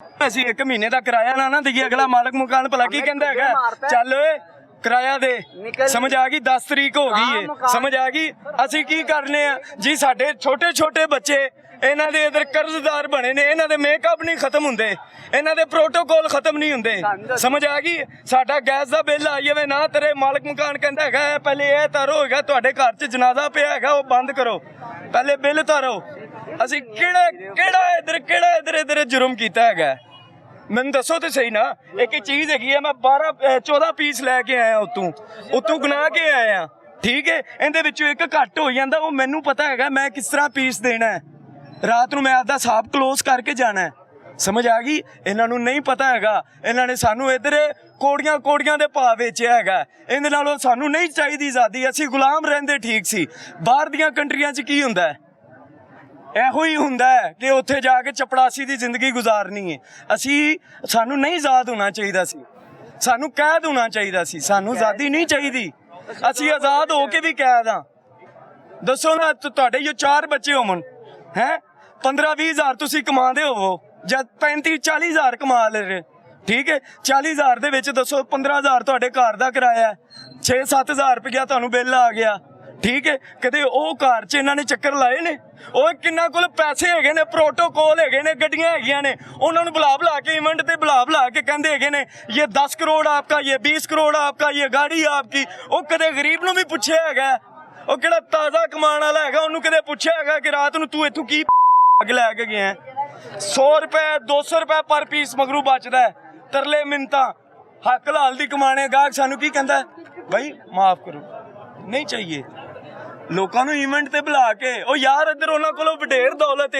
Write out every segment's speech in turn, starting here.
ਅਸੀਂ 1 ਮਹੀਨੇ ਦਾ ਕਿਰਾਇਆ ਨਾ ਦਈਏ, ਅਗਲਾ ਮਾਲਕ ਮਕਾਨ ਭਲਾ ਕੀ ਕਹਿੰਦਾ ਹੈਗਾ, ਚੱਲ ਓਏ ਕਿਰਾਇਆ ਦੇ। ਸਮਝ ਆ ਗਈ? 10 ਤਰੀਕ ਹੋ ਗਈ ਏ, ਸਮਝ ਆ ਗਈ? ਅਸੀਂ ਕੀ ਕਰਨੇ ਆ ਜੀ? ਸਾਡੇ ਛੋਟੇ ਛੋਟੇ ਬੱਚੇ ਇਹਨਾਂ ਦੇ ਇਧਰ ਕਰਜ਼ਦਾਰ ਬਣੇ ਨੇ, ਇਹਨਾਂ ਦੇ ਮੇਕਅਪ ਨਹੀਂ ਖਤਮ ਹੁੰਦੇ, ਇਹਨਾਂ ਦੇ ਪ੍ਰੋਟੋਕੋਲ ਖਤਮ ਨਹੀਂ ਹੁੰਦੇ। ਸਮਝ ਆ ਗਈ? ਸਾਡਾ ਗੈਸ ਦਾ ਬਿੱਲ ਆਈ ਜਾਵੇ ਨਾ, ਤੇਰੇ ਮਾਲਕ ਮਕਾਨ ਕਹਿੰਦਾ ਹੈਗਾ ਪਹਿਲੇ ਇਹ ਤਾਰੋ ਹੈਗਾ, ਤੁਹਾਡੇ ਘਰ 'ਚ ਜਨਾਜ਼ਾ ਪਿਆ ਹੈਗਾ ਉਹ ਬੰਦ ਕਰੋ, ਪਹਿਲੇ ਬਿੱਲ ਤਾਰੋ। ਅਸੀਂ ਕਿਹੜਾ ਇਧਰ ਜੁਰਮ ਕੀਤਾ ਹੈਗਾ? ਮੈਨੂੰ ਦੱਸੋ ਤੇ ਸਹੀ ਨਾ। ਇੱਕ ਚੀਜ਼ ਹੈਗੀ ਹੈ, ਮੈਂ 14 ਪੀਸ ਲੈ ਕੇ ਆਇਆ ਉਤੋਂ ਗੁਨਾ ਕੇ ਆਇਆ, ਠੀਕ ਹੈ। ਇਹਦੇ ਵਿੱਚੋਂ ਇੱਕ ਘੱਟ ਹੋ ਜਾਂਦਾ, ਉਹ ਮੈਨੂੰ ਪਤਾ ਹੈਗਾ ਮੈਂ ਕਿਸ ਤਰ੍ਹਾਂ ਪੀਸ ਦੇਣਾ ਹੈ। ਰਾਤ ਨੂੰ ਮੈਂ ਆਪਦਾ ਹਿਸਾਬ ਕਲੋਜ਼ ਕਰਕੇ ਜਾਣਾ ਹੈ। ਸਮਝ ਆ ਗਈ? ਇਹਨਾਂ ਨੂੰ ਨਹੀਂ ਪਤਾ ਹੈਗਾ, ਇਹਨਾਂ ਨੇ ਸਾਨੂੰ ਇੱਧਰ ਕੋੜੀਆਂ ਦੇ ਭਾਅ ਵੇਚਿਆ ਹੈਗਾ। ਇਹਦੇ ਨਾਲੋਂ ਸਾਨੂੰ ਨਹੀਂ ਚਾਹੀਦੀ ਆਜ਼ਾਦੀ, ਅਸੀਂ ਗੁਲਾਮ ਰਹਿੰਦੇ ਠੀਕ ਸੀ। ਬਾਹਰ ਦੀਆਂ ਕੰਟਰੀਆਂ 'ਚ ਕੀ ਹੁੰਦਾ ਹੈ? ਇਹੋ ਹੀ ਹੁੰਦਾ ਹੈ ਕਿ ਉੱਥੇ ਜਾ ਕੇ ਚਪੜਾਸੀ ਦੀ ਜ਼ਿੰਦਗੀ ਗੁਜ਼ਾਰਨੀ ਹੈ। ਸਾਨੂੰ ਨਹੀਂ ਆਜ਼ਾਦ ਹੋਣਾ ਚਾਹੀਦਾ ਸੀ, ਸਾਨੂੰ ਕੈਦ ਹੋਣਾ ਚਾਹੀਦਾ ਸੀ, ਸਾਨੂੰ ਆਜ਼ਾਦੀ ਨਹੀਂ ਚਾਹੀਦੀ। ਅਸੀਂ ਆਜ਼ਾਦ ਹੋ ਕੇ ਵੀ ਕੈਦ ਹਾਂ। ਦੱਸੋ ਨਾ, ਤੁਹਾਡੇ ਜੋ 4 ਬੱਚੇ ਹੋਣ ਹੈ, 15-20 ਹਜ਼ਾਰ ਤੁਸੀਂ ਕਮਾਉਂਦੇ ਹੋਵੋ ਜਾਂ 35-40 ਹਜ਼ਾਰ ਕਮਾ ਲੈ ਰਹੇ, ਠੀਕ ਹੈ। 40 ਹਜ਼ਾਰ ਦੇ ਵਿੱਚ ਦੱਸੋ 15 ਹਜ਼ਾਰ ਤੁਹਾਡੇ ਘਰ ਦਾ ਕਿਰਾਇਆ, 6-7 ਹਜ਼ਾਰ ਰੁਪਇਆ ਤੁਹਾਨੂੰ ਬਿੱਲ ਆ ਗਿਆ, ਠੀਕ ਹੈ। ਕਦੇ ਉਹ ਘਰ 'ਚ ਇਹਨਾਂ ਨੇ ਚੱਕਰ ਲਾਏ ਨੇ? ਉਹ ਕਿੰਨਾ ਕੋਲ ਪੈਸੇ ਹੈਗੇ ਨੇ, ਪ੍ਰੋਟੋਕੋਲ ਹੈਗੇ ਨੇ, ਗੱਡੀਆਂ ਹੈਗੀਆਂ ਨੇ, ਉਹਨਾਂ ਨੂੰ ਬੁਲਾ ਕੇ ਇਵੈਂਟ ਤੇ ਬੁਲਾ ਕੇ ਕਹਿੰਦੇ ਹੈਗੇ ਨੇ ਇਹ 10 ਕਰੋੜ ਆਪਕਾ, ਇਹ 20 ਕਰੋੜ ਆਪਕਾ, ਇਹ ਗਾੜੀ ਆਪਕੀ। ਉਹ ਕਦੇ ਗਰੀਬ ਨੂੰ ਵੀ ਪੁੱਛਿਆ ਹੈਗਾ? ਉਹ ਕਿਹੜਾ ਤਾਜ਼ਾ ਕਮਾਉਣ ਵਾਲਾ ਹੈਗਾ, ਉਹਨੂੰ ਕਦੇ ਪੁੱਛਿਆ ਹੈਗਾ ਕਿ ਰਾਤ ਨੂੰ ਤੂੰ ਇੱਥੋਂ ਕੀ ਲੈ ਕੇ ਗਿਆ? 100 ਰੁਪਏ 200 ਰੁਪਏ ਪਰ ਪੀਸ ਮਗਰੂ ਬਚਦਾ ਹੈ। ਤਰਲੇ ਮਿੰਤਾ ਹੱਕ ਲਾਲ ਦੀ ਕਮਾਣੇ। ਗਾਹਕ ਸਾਨੂੰ ਕੀ ਕਹਿੰਦਾ? ਭਾਈ ਮਾਫ ਕਰੋ, ਨਹੀਂ ਚਾਹੀਏ। ਲੋਕਾਂ ਨੂੰ ਇਵੈਂਟ ਤੇ ਬੁਲਾ ਕੇ, ਉਹ ਯਾਰ ਇੱਧਰ ਉਹਨਾਂ ਕੋਲੋਂ ਵਡੇਰ ਦੌਲਤ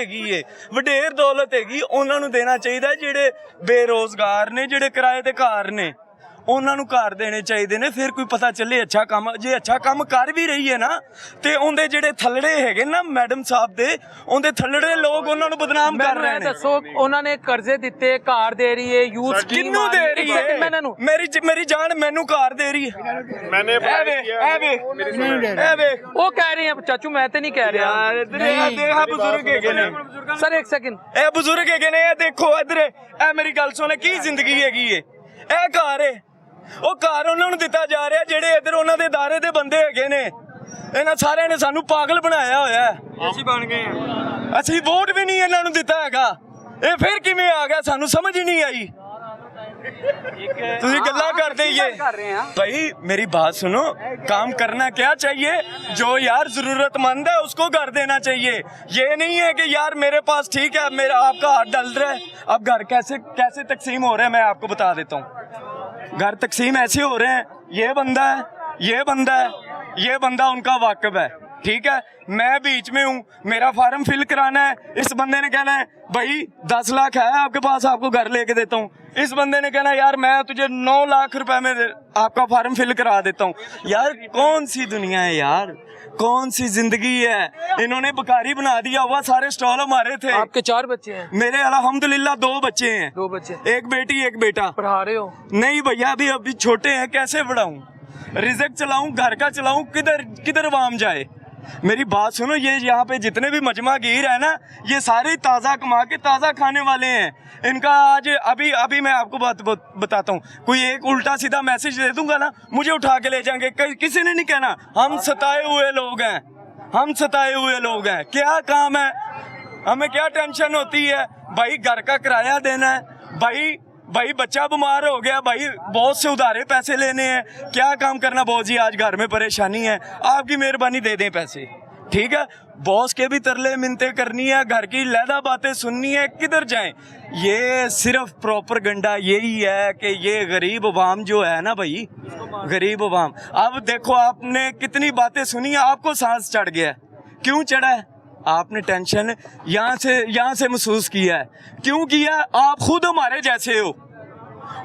ਹੈਗੀ, ਉਹਨਾਂ ਨੂੰ ਦੇਣਾ ਚਾਹੀਦਾ। ਜਿਹੜੇ ਬੇਰੋਜ਼ਗਾਰ ਨੇ, ਜਿਹੜੇ ਕਿਰਾਏ ਤੇ ਘਰ ਨੇ, ਉਹਨਾਂ ਨੂੰ ਘਰ ਦੇਣੇ ਚਾਹੀਦੇ ਨੇ। ਫਿਰ ਕੋਈ ਪਤਾ ਚੱਲੇ ਅੱਛਾ ਕੰਮ। ਜੇ ਅੱਛਾ ਕੰਮ ਕਰ ਵੀ ਰਹੀ ਹੈ ਨਾ, ਤੇ ਉਹਦੇ ਜਿਹੜੇ ਥੱਲੜੇ ਹੈਗੇ ਨਾ ਮੈਡਮ ਸਾਹਿਬ ਦੇ, ਉਹਦੇ ਥੱਲੜੇ ਲੋਕ ਉਹਨਾਂ ਨੂੰ ਬਦਨਾਮ ਕਰ ਰਹੇ ਨੇ। ਦੱਸੋ, ਉਹਨਾਂ ਨੇ ਕਰਜ਼ੇ ਦਿੱਤੇ, ਘਰ ਦੇ ਰਹੀ ਹੈ, ਯੂਥ ਕਿਹਨੂੰ ਦੇ ਰਹੀ ਹੈ? ਮੇਰੀ ਜਾਨ ਮੈਨੂੰ ਘਰ ਦੇ ਰਹੀ ਹੈ। ਉਹ ਕਹਿ ਰਹੇ ਆ ਚਾਚੂ, ਮੈਂ ਤੇ ਨਹੀਂ ਕਹਿ ਰਿਹਾ। ਬਜ਼ੁਰਗ ਹੈਗੇ ਨੇ ਸਰ, ਇੱਕ ਸੈਕਿੰਡ, ਇਹ ਬਜ਼ੁਰਗ ਹੈਗੇ ਨੇ। ਇਹ ਦੇਖੋ ਇੱਧਰ, ਇਹ ਮੇਰੀ ਗੱਲ ਸੁਣ, ਕੀ ਜ਼ਿੰਦਗੀ ਹੈਗੀ ਏ? ਇਹ ਘਰ ਏ, ਉਹ ਘਰ ਉਹਨਾਂ ਨੂੰ ਦਿੱਤਾ ਜਾ ਰਿਹਾ ਜਿਹੜੇ ਇੱਧਰ ਉਹਨਾਂ ਦੇ ਦਾਇਰੇ ਦੇ ਬੰਦੇ ਹੈਗੇ ਨੇ। ਇਹਨਾਂ ਸਾਰਿਆਂ ਨੇ ਸਾਨੂੰ ਪਾਗਲ ਬਣਾਇਆ ਹੋਇਆ। ਅਸੀਂ ਬਣ ਗਏ, ਅਸੀਂ ਵੋਟ ਵੀ ਨਹੀਂ ਇਹਨਾਂ ਨੂੰ ਦਿੱਤਾ ਹੈਗਾ। ਇਹ ਫਿਰ ਕਿਵੇਂ ਆ ਗਿਆ? ਸਾਨੂੰ ਸਮਝ ਹੀ ਨਹੀਂ ਆਈ। ਤੁਸੀਂ ਗੱਲਾਂ ਕਰਦੇ ही भाई, मेरी बात सुनो। काम करना क्या चाहिए? जो यार जरूरतमंद है उसको घर देना चाहिए। ये नहीं है कि यार मेरे पास ठीक है, मेरा आपका हाथ डल रहा है। अब घर कैसे तकसीम हो रहे हैं मैं आपको बता देता हूँ। घर तकसीम ऐसे हो रहे हैं, ये बंदा है, ये बंदा है, ये बंदा उनका वाकिफ है, ठीक है। मैं बीच में हूँ, मेरा फार्म फिल कराना है। इस बंदे ने कहना है भाई 10 लाख है आपके पास, आपको घर लेके देता हूँ। इस बंदे ने कहना यार मैं तुझे 9 लाख रुपए में आपका फार्म फिल करा देता हूँ। यार कौन सी दुनिया है यार, कौन सी जिंदगी है? इन्होंने बकारी बना दिया हुआ। सारे स्टॉल हमारे थे। आपके 4 बच्चे हैं? मेरे अल्हम्दुलिल्लाह 2 बच्चे हैं। 2 बच्चे, एक बेटी एक बेटा। पढ़ा रहे हो? नहीं भैया, अभी छोटे हैं, कैसे पढ़ाऊँ? रिज़्क चलाऊँ, घर का चलाऊँ, किधर वाम जाए? मेरी बात सुनो, ये यहाँ पे जितने भी मजमा गिर है ना, ये सारे ताज़ा कमा के ताज़ा खाने वाले हैं। इनका आज अभी मैं आपको बात बताता हूँ। कोई एक उल्टा सीधा मैसेज दे दूंगा ना, मुझे उठा के ले जाएंगे। किसी ने नहीं कहना हम सताए हुए लोग हैं, हम सताए हुए लोग हैं। क्या काम है हमें, क्या टेंशन होती है? भाई घर का किराया देना है, भाई बच्चा बीमार हो गया, भाई बहुत से उधारे पैसे लेने हैं। क्या काम करना बॉस जी, आज घर में परेशानी है, आपकी मेहरबानी दे दें पैसे, ठीक है। बॉस के भी तरले मिन्नतें करनी है, घर की लहदा बातें सुननी है, किधर जाएं? ये सिर्फ प्रोपेगेंडा यही है कि ये गरीब अवाम जो है ना भाई, गरीब अवाम। अब देखो आपने कितनी बातें सुनी है, आपको सांस चढ़ गया। क्यों चढ़ा है? आपने टेंशन यहाँ से महसूस किया है। क्यों किया? आप खुद हमारे जैसे हो।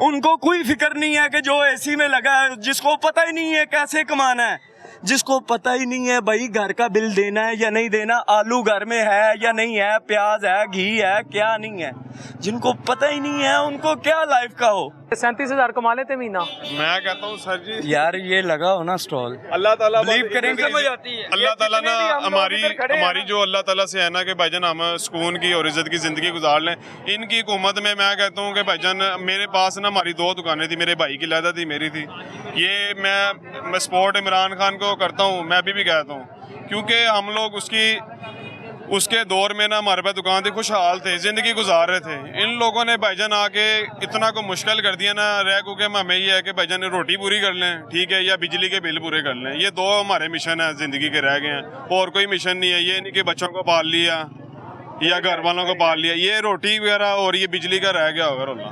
उनको कोई फिक्र नहीं है कि जो एसी में लगा है, जिसको पता ही नहीं है कैसे कमाना है, जिसको पता ही नहीं है भाई घर का बिल देना है या नहीं देना, आलू घर में है या नहीं है, प्याज है, घी है, क्या नहीं है, जिनको पता ही नहीं है उनको क्या लाइफ का हो। 37,000 कमा लेते महीना। मैं कहता हूँ सर जी, यार ये लगा हो ना स्टॉल, अल्लाह ताला बिलीव करेंगे, समझ आती है। अल्लाह ताला ना हमारी जो अल्लाह ताला से है ना कि भाईजान हम सुकून की और इज्जत की ज़िंदगी गुजार लें। इनकी हुकूमत में मैं कहता हूँ कि भाईजान मेरे पास ना हमारी 2 दुकानें थी, मेरे भाई की लहदा थी, मेरी थी। ये मैं सपोर्ट इमरान खान को करता हूँ, मैं अभी भी कहता हूँ, क्योंकि हम लोग उसके दौर में ना हमारे पास दुकान थी, खुशहाल थे, ज़िंदगी गुजार रहे थे। इन लोगों ने भाईजान आके इतना को मुश्किल कर दिया ना, रह को के हमें ये है कि भाईजान रोटी पूरी कर लें, ठीक है, या बिजली के बिल पूरे कर लें। ये 2 हमारे मिशन है ज़िंदगी के रह गए हैं, और कोई मिशन नहीं है। ये नहीं कि बच्चों को पाल लिया या घर वालों को पाल लिया, ये रोटी वगैरह और ये बिजली का रह गया होगा रोला,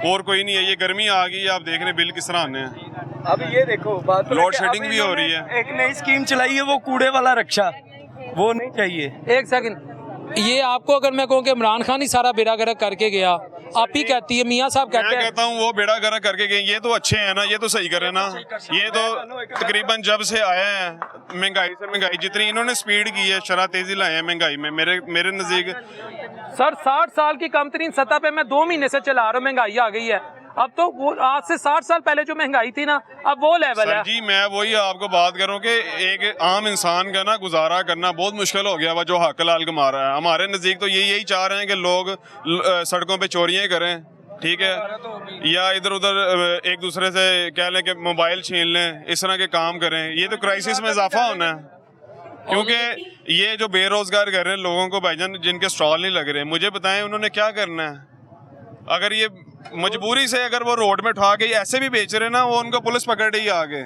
और कोई नहीं है। ये गर्मी आ गई, आप देख रहे हैं बिल किस तरह आने हैं। अब ये देखो बात, लोड शेडिंग भी हो रही है। एक नई स्कीम चलाई है, वो कूड़े वाला रक्षा, वो नहीं चाहिए। एक सेकंड, ये आपको अगर मैं कहूँ कि इमरान खान ही सारा बेड़ा गर्क करके गया, आप ही कहती है, मियाँ साहब कहते मैं हैं। कहता हूँ वो बेड़ा गर्क करके गए, ये तो अच्छे हैं ना, ये तो सही करे ना। ये तो तकरीबन जब से आए हैं, महंगाई जितनी इन्होंने स्पीड की है, शरह तेजी लाए हैं महंगाई में। मेरे नजदीक सर 60 साल की कम तरीन सतह पे मैं 2 महीने से चला रहा हूँ, महंगाई आ गई है। अब तो वो आज से 60 साल पहले जो महंगाई थी ना, अब वो लेवल है। सर जी मैं वही आपको बात करूं कि एक आम इंसान का ना गुजारा करना बहुत मुश्किल हो गया हुआ, जो हक लाल कमा रहा है। हमारे नज़दीक तो यही चाह रहे हैं कि लोग सड़कों पे चोरियां करें, ठीक है, या इधर उधर एक दूसरे से कह लें कि मोबाइल छीन लें, इस तरह के काम करें। ये तो क्राइसिस में इजाफा होना है, क्योंकि ये जो बेरोजगार कर रहे हैं लोगों को भाईजान, जिनके स्टॉल नहीं लग रहे, मुझे बताएं उन्होंने क्या करना है। अगर ये मजबूरी से अगर वो रोड में उठा के ऐसे भी बेच रहे ना, वो उनको पुलिस पकड़ रही है आगे।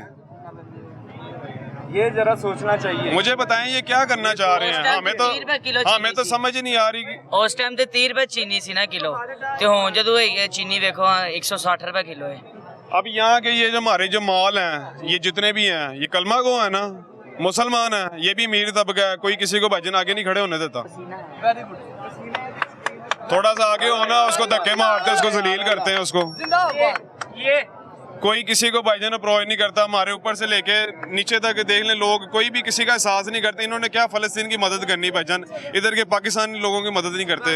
ये जरा सोचना चाहिए। मुझे बताएं ये क्या करना चाह रहे हैं। हमें तो समझ ही नहीं आ रही। उस टाइम ते 30 रुपए चीनी सी ना किलो, ते हुन जदों है चीनी देखो 160 रुपए किलो है। अब यहाँ के ये जो हमारे जो मॉल हैं, ये जितने भी हैं, ये कलमा गो है ना, मुसलमान है, ये भी अमीर तबका है, कोई किसी को भाईजान आगे नहीं खड़े होने देता। थोड़ा सा आगे होना, उसको धक्के मारते, उसको जलील करते हैं उसको। ये कोई किसी को भाईजान अप्रोच नहीं करता, हमारे ऊपर से लेके नीचे तक देख लें लोग, कोई भी किसी का एहसास नहीं करते। इन्होंने क्या फलस्तीन की मदद करनी भाईजान, इधर के पाकिस्तानी लोगों की मदद नहीं करते।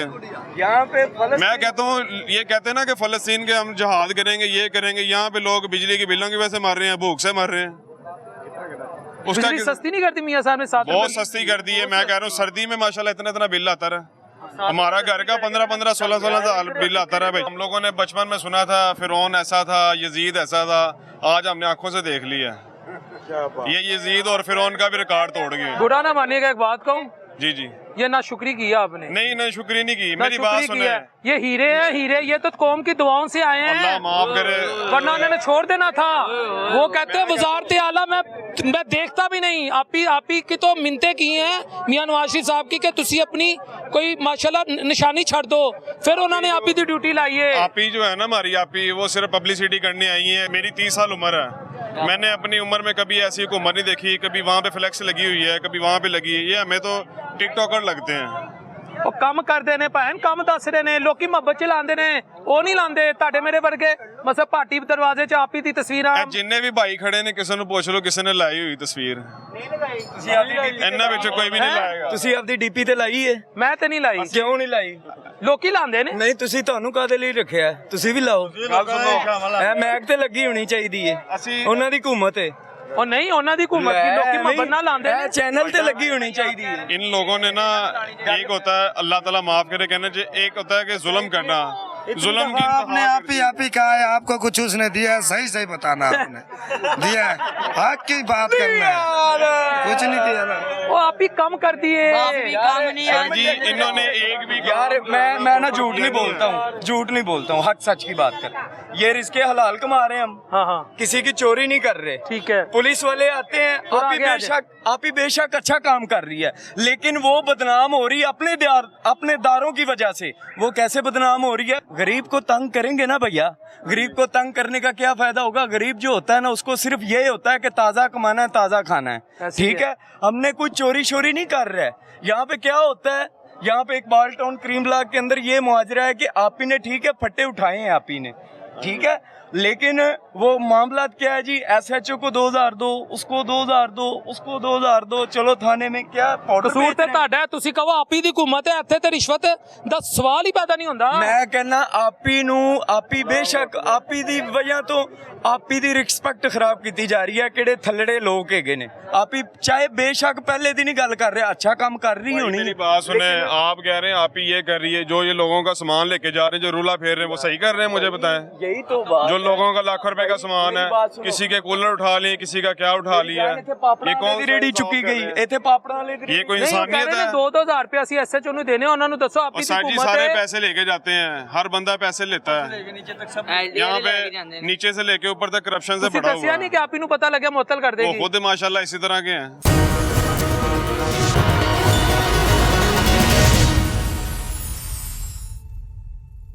यहाँ पे मैं कहता हूँ, ये कहते हैं ना कि फलस्तीन के हम जहाद करेंगे, ये करेंगे, यहाँ पे लोग बिजली के बिलों की वजह से मर रहे हैं, भूख से मर रहे हैं। उसका सस्ती नहीं करती मियाँ साहब ने, साथ बहुत सस्ती कर दी है। मैं कह रहा हूँ सर्दी में माशाल्लाह इतना बिल आता रहा, हमारा घर का 15-15, 16-16 हज़ार बिल आता रहा भाई। हम लोगों ने बचपन में सुना था फिरौन ऐसा था, यजीद ऐसा था, आज हमने आंखों से देख लिया। ये यजीद और फिरौन का भी रिकॉर्ड तोड़ गए। बुरा ना मानिएगा, एक बात कहूँ, जी जी, ये ना शुक्री किया आपने। नहीं शुक्रिया नहीं की, मेरी बात सुने। ये हीरे हैं, हीरे, ये तो कौम की दुआओं से आए हैं, अल्लाह माफ करे, वरना उन्होंने छोड़ देना था। वो कहते हैं वजारत आला मैं देखता भी नहीं। आप ही की तो मिन्नतें की हैं मियां नवाज शरीफ साहब की कि तुसी अपनी कोई माशाल्लाह निशानी छड़ दो, फिर उन्होंने आप ही दी ड्यूटी लाई है। आप ही जो है ना हमारी, आप ही वो सिर्फ पब्लिसिटी करने आई है। मेरी 30 साल उम्र है, मैंने अपनी उम्र में कभी ऐसी हुकूमत नहीं देखी। कभी वहाँ पे फ्लैक्स लगी हुई है, कभी वहाँ पे लगी है। ये हमें तो टिकटॉकर लगते हैं। ਉਹ ਕੰਮ ਕਰਦੇ ਨੇ ਭੈਣ, ਕੰਮ ਦੱਸ ਰਹੇ ਨੇ ਲੋਕੀ, ਮੁਹੱਬਤ ਚ ਲਾਉਂਦੇ ਨੇ, ਉਹ ਨਹੀਂ ਲਾਉਂਦੇ ਤੁਹਾਡੇ ਮੇਰੇ ਵਰਗੇ। ਬਸ ਭਾਟੀ ਦਰਵਾਜ਼ੇ ਚ ਆਪ ਹੀ ਦੀ ਤਸਵੀਰਾਂ। ਜਿੰਨੇ ਵੀ ਭਾਈ ਖੜੇ ਨੇ, ਕਿਸੇ ਨੂੰ ਪੁੱਛ ਲਓ ਕਿਸੇ ਨੇ ਲਾਈ ਹੋਈ ਤਸਵੀਰ, ਇਹਨਾਂ ਵਿੱਚ ਕੋਈ ਵੀ ਨਹੀਂ ਲਾਏਗਾ। ਤੁਸੀਂ ਆਪਦੀ ਡੀਪੀ ਤੇ ਲਾਈ ਹੈ? ਮੈਂ ਤੇ ਨਹੀਂ ਲਾਈ। ਕਿਉਂ ਨਹੀਂ ਲਾਈ? ਲੋਕੀ ਲਾਉਂਦੇ ਨੇ। ਨਹੀਂ ਤੁਸੀਂ, ਤੁਹਾਨੂੰ ਕਾਹਦੇ ਲਈ ਰੱਖਿਆ? ਤੁਸੀਂ ਵੀ ਲਾਓ। ਇਹ ਮੈਗ ਤੇ ਲੱਗੀ ਹੋਣੀ ਚਾਹੀਦੀ ਹੈ, ਉਹਨਾਂ ਦੀ हुकूमत है। और नहीं, ਉਹਨਾਂ ਦੀ हुकूमत की लोग मुहब्बत ना लांदे ने, चैनल पे लगी होनी चाहिए। इन लोगों ने ना, एक होता है अल्लाह ताला माफ करे कहने, एक होता है कि जुल्म करना। जुल्म की आपने आप ही कहा है, आपको कुछ उसने दिया है, सही बताना आपने दिया है, हक की बात करना है, कुछ नहीं दिया ना। वो आप ही कम कर दिए। काम नहीं है जी, इन्होंने एक भी यार मैं ना झूठ नहीं बोलता हूँ, हक सच की बात कर। ये रिस्के हलाल कमा रहे हैं हम, हाँ, किसी की चोरी नहीं कर रहे। ठीक है। पुलिस वाले आते हैं, आप ही बेशक अच्छा काम कर रही है, लेकिन वो बदनाम हो रही है अपने दारों की वजह से। वो कैसे बदनाम हो रही है? गरीब को तंग करेंगे ना भैया, गरीब को तंग करने का क्या फायदा होगा? गरीब जो होता है ना, उसको सिर्फ ये होता है कि ताज़ा कमाना है, ताज़ा खाना है, ठीक है। हमने कुछ चोरी शोरी नहीं कर रहे हैं। यहाँ पे क्या होता है, यहाँ पे एक बाल टाउन क्रीम ब्लॉक के अंदर ये मुहाजरा है कि आप ही ने, ठीक है, फट्टे उठाए हैं आप ही ने, ठीक है, लेकिन वो मामला क्या है जी, SHO को 2000 दो, उसको 2000 दो, उसको 2000 दो, चलो थाने में क्या पाउडर ਕਸੂਰ बेच ਤੇ रहे हैं। ਤੁਹਾਡਾ ਹੈ, ਤੁਸੀਂ ਕਹੋ ਆਪੀ ਦੀ ਹਕੂਮਤ ਹੈ, ਇੱਥੇ ਤੇ ਰਿਸ਼ਵਤ ਦਾ ਸਵਾਲ ਹੀ ਪੈਦਾ ਨਹੀਂ ਹੁੰਦਾ। ਮੈਂ ਕਹਿੰਦਾ ਆਪੀ ਬੇਸ਼ੱਕ ਆਪੀ ਦੀ ਵਜ੍ਹਾ ਤੋਂ ਆਪੀ ਦੀ ਰਿਸਪੈਕਟ ਖਰਾਬ ਕੀਤੀ ਜਾ ਰਹੀ ਹੈ, ਕਿਹੜੇ ਥੱਲੜੇ ਲੋਕ ਹੈਗੇ ਨੇ। ਆਪੀ ਚਾਹੇ ਬੇਸ਼ੱਕ ਪਹਿਲੇ ਦੀ ਨਹੀਂ ਗੱਲ ਕਰ ਰਿਹਾ, अच्छा काम कर रही होनी मेरी है। बात सुने, आप कह रहे हैं आप ही ये कर रही है, जो ये लोगों का सामान लेके जा रहे हैं, जो रूला फेर रहे हैं, वो सही कर रहे हैं, मुझे बताएं। यही तो बात जो लोगों का लाखों रुपए का सामान मेरी है, बात सुनो। किसी के कूलर उठा लिए, किसी का क्या उठा लिया, ये कौन ਦੀ ਰੇੜੀ ਚੁੱਕੀ ਗਈ, ਇੱਥੇ ਪਾਪੜਾਂ ਵਾਲੇ ਦੀ ये कोई ਨਹੀਂ, ਕਹਿ इंसानियत ਰਹੇ ਨੇ है? 2-2000 ਰੁਪਏ ਅਸੀਂ SHO ਨੂੰ ਦੇਣੇ, ਉਹਨਾਂ ਨੂੰ ਦੱਸੋ ਆਪੀ और ਦੀ सर जी ਹਕੂਮਤ सारे ਹੈ। पैसे लेके जाते हैं, हर बंदा पैसे लेता है यहाँ पे, नीचे से लेके ऊपर तक करप्शन से ਤੁਸੀਂ भरा हुआ ਦੱਸਿਆ है। ਨਹੀਂ ਕਿ ਆਪੀ ਨੂੰ ਪਤਾ ਲੱਗਿਆ ਮੁਅੱਤਲ ਕਰ वो ਦੇਗੀ। खुद माशाल्लाह इसी तरह के हैं।